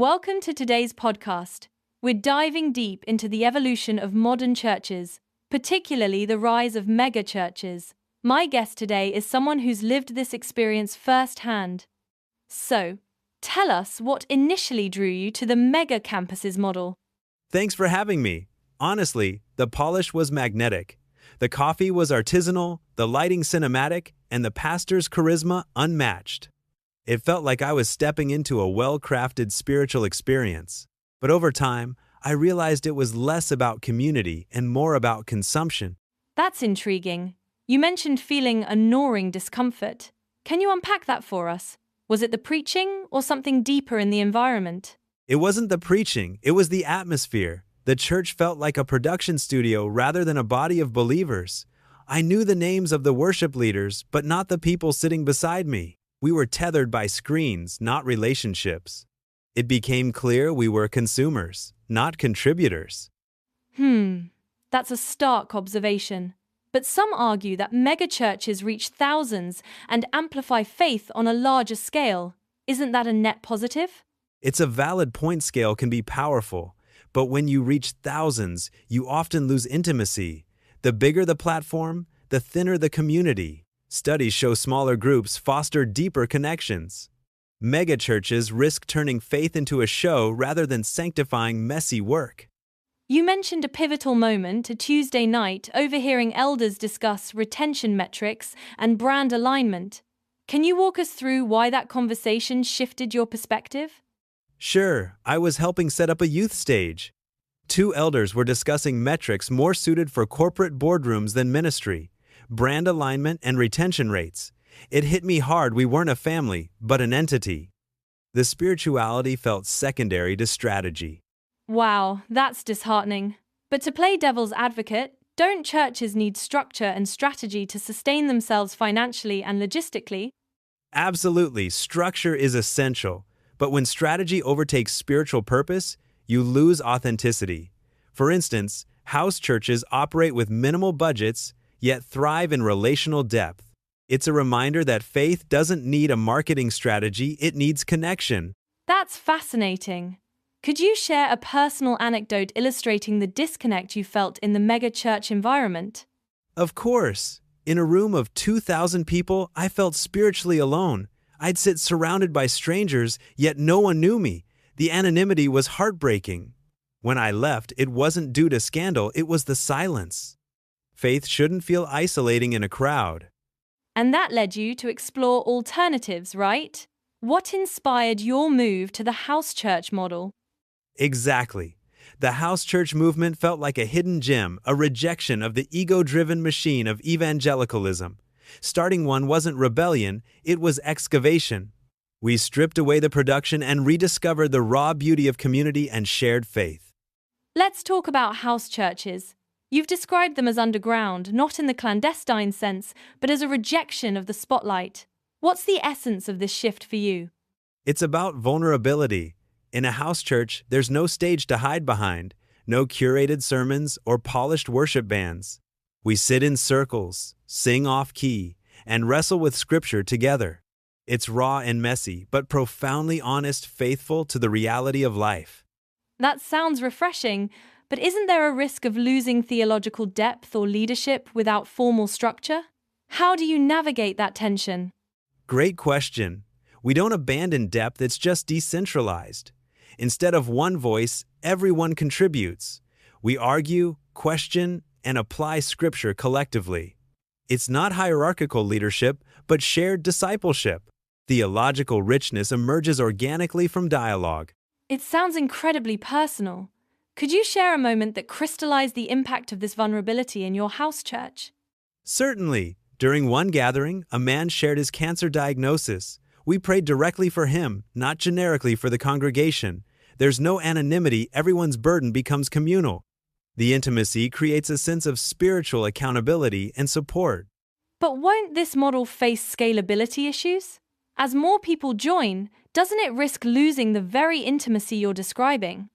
Welcome to today's podcast. We're diving deep into the evolution of modern churches, particularly the rise of mega churches. My guest today is someone who's lived this experience firsthand. So, tell us what initially drew you to the mega campuses model. Thanks for having me. Honestly, the polish was magnetic. The coffee was artisanal, the lighting cinematic, and the pastor's charisma unmatched. It felt like I was stepping into a well-crafted spiritual experience. But over time, I realized it was less about community and more about consumption. That's intriguing. You mentioned feeling a gnawing discomfort. Can you unpack that for us? Was it the preaching or something deeper in the environment? It wasn't the preaching, it was the atmosphere. The church felt like a production studio rather than a body of believers. I knew the names of the worship leaders, but not the people sitting beside me. We were tethered by screens, not relationships. It became clear we were consumers, not contributors. That's a stark observation. But some argue that megachurches reach thousands and amplify faith on a larger scale. Isn't that a net positive? It's a valid point. Scale can be powerful, but when you reach thousands, you often lose intimacy. The bigger the platform, the thinner the community. Studies show smaller groups foster deeper connections. Megachurches risk turning faith into a show rather than sanctifying messy work. You mentioned a pivotal moment, a Tuesday night, overhearing elders discuss retention metrics and brand alignment. Can you walk us through why that conversation shifted your perspective? Sure, I was helping set up a youth stage. Two elders were discussing metrics more suited for corporate boardrooms than ministry: brand alignment and retention rates. It hit me hard. We weren't a family, but an entity. The spirituality felt secondary to strategy. Wow, that's disheartening. But to play devil's advocate, don't churches need structure and strategy to sustain themselves financially and logistically? Absolutely, structure is essential. But when strategy overtakes spiritual purpose, you lose authenticity. For instance, house churches operate with minimal budgets, yet thrive in relational depth. It's a reminder that faith doesn't need a marketing strategy, it needs connection. That's fascinating. Could you share a personal anecdote illustrating the disconnect you felt in the mega church environment? Of course. In a room of 2,000 people, I felt spiritually alone. I'd sit surrounded by strangers, yet no one knew me. The anonymity was heartbreaking. When I left, it wasn't due to scandal, it was the silence. Faith shouldn't feel isolating in a crowd. And that led you to explore alternatives, right? What inspired your move to the house church model? Exactly. The house church movement felt like a hidden gem, a rejection of the ego-driven machine of evangelicalism. Starting one wasn't rebellion, it was excavation. We stripped away the production and rediscovered the raw beauty of community and shared faith. Let's talk about house churches. You've described them as underground, not in the clandestine sense, but as a rejection of the spotlight. What's the essence of this shift for you? It's about vulnerability. In a house church, there's no stage to hide behind, no curated sermons or polished worship bands. We sit in circles, sing off-key, and wrestle with Scripture together. It's raw and messy, but profoundly honest, faithful to the reality of life. That sounds refreshing, but isn't there a risk of losing theological depth or leadership without formal structure? How do you navigate that tension? Great question. We don't abandon depth, it's just decentralized. Instead of one voice, everyone contributes. We argue, question, and apply Scripture collectively. It's not hierarchical leadership, but shared discipleship. Theological richness emerges organically from dialogue. It sounds incredibly personal. Could you share a moment that crystallized the impact of this vulnerability in your house church? Certainly. During one gathering, a man shared his cancer diagnosis. We prayed directly for him, not generically for the congregation. There's no anonymity, everyone's burden becomes communal. The intimacy creates a sense of spiritual accountability and support. But won't this model face scalability issues? As more people join, doesn't it risk losing the very intimacy you're describing?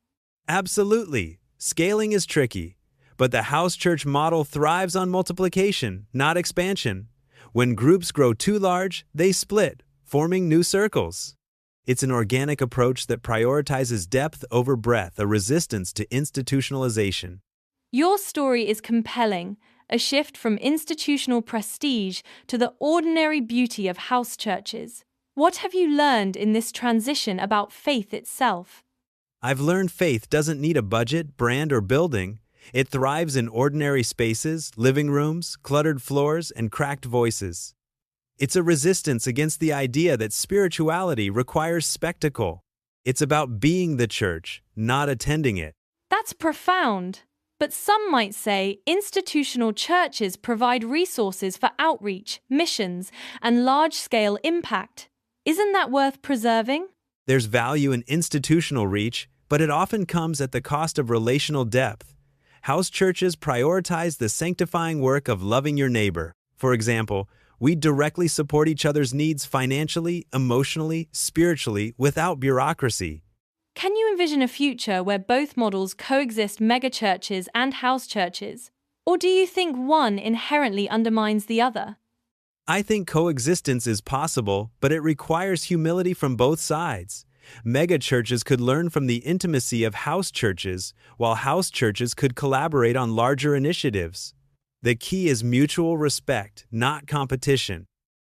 Absolutely. Scaling is tricky, but the house church model thrives on multiplication, not expansion. When groups grow too large, they split, forming new circles. It's an organic approach that prioritizes depth over breadth, a resistance to institutionalization. Your story is compelling, a shift from institutional prestige to the ordinary beauty of house churches. What have you learned in this transition about faith itself? I've learned faith doesn't need a budget, brand, or building. It thrives in ordinary spaces, living rooms, cluttered floors, and cracked voices. It's a resistance against the idea that spirituality requires spectacle. It's about being the church, not attending it. That's profound. But some might say institutional churches provide resources for outreach, missions, and large-scale impact. Isn't that worth preserving? There's value in institutional reach, but it often comes at the cost of relational depth. House churches prioritize the sanctifying work of loving your neighbor. For example, we directly support each other's needs financially, emotionally, spiritually, without bureaucracy. Can you envision a future where both models coexist, megachurches and house churches? Or do you think one inherently undermines the other? I think coexistence is possible, but it requires humility from both sides. Mega churches could learn from the intimacy of house churches, while house churches could collaborate on larger initiatives. The key is mutual respect, not competition.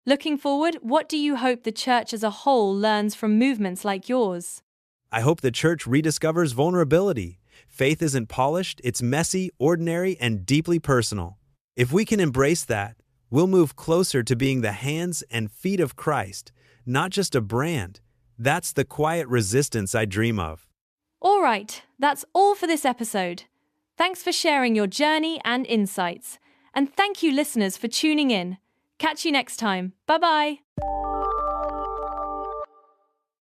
Looking forward, what do you hope the church as a whole learns from movements like yours? I hope the church rediscovers vulnerability. Faith isn't polished, it's messy, ordinary, and deeply personal. If we can embrace that, we'll move closer to being the hands and feet of Christ, not just a brand. That's the quiet resistance I dream of. All right, that's all for this episode. Thanks for sharing your journey and insights. And thank you, listeners, for tuning in. Catch you next time. Bye-bye.